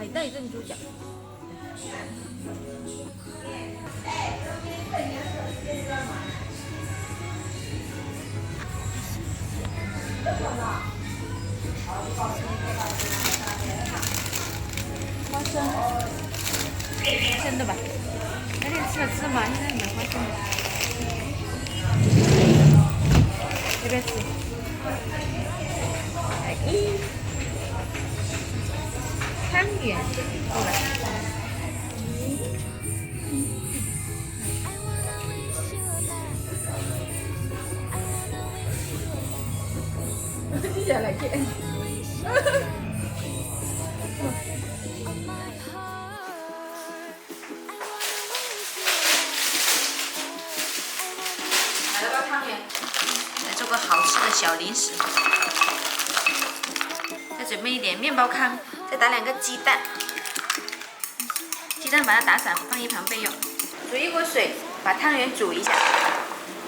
海带珍珠饺。花生，花生的吧？那天吃了芝麻，现在买花生的。要不要吃？汤圆，过来。接下来见。买了包汤圆，来做个好吃的小零食。再准备一点面包糠，再打2个鸡蛋，鸡蛋把它打散，放一旁备用。煮一锅水，把汤圆煮一下。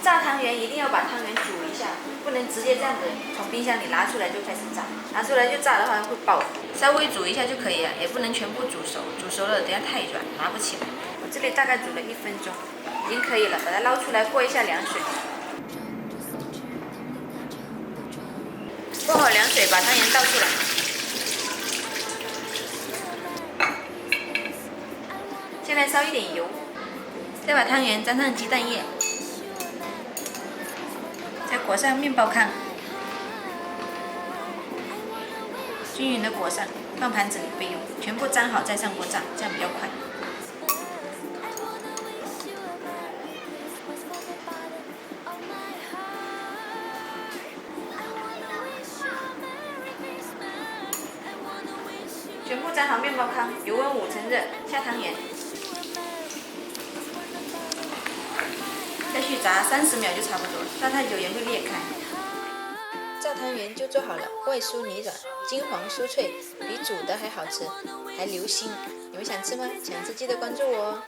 炸汤圆一定要把汤圆煮一下，不能直接这样子从冰箱里拿出来就开始炸，拿出来就炸的话会爆。稍微煮一下就可以了，也不能全部煮熟，煮熟了等下太软拿不起来。我这里大概煮了1分钟，已经可以了，把它捞出来过一下凉水。过好凉水，把汤圆倒出来。下面烧一点油，再把汤圆沾上鸡蛋液。再裹上面包糠，均匀的裹上，放盘子里备用。全部粘好再上锅炸，这样比较快。全部粘好面包糠，油温5成热，下汤圆，再去炸30秒就差不多，炸太久也会裂开。炸汤圆就做好了，外酥里软，金黄酥脆，比煮的还好吃，还流心。你们想吃吗？想吃记得关注我哦。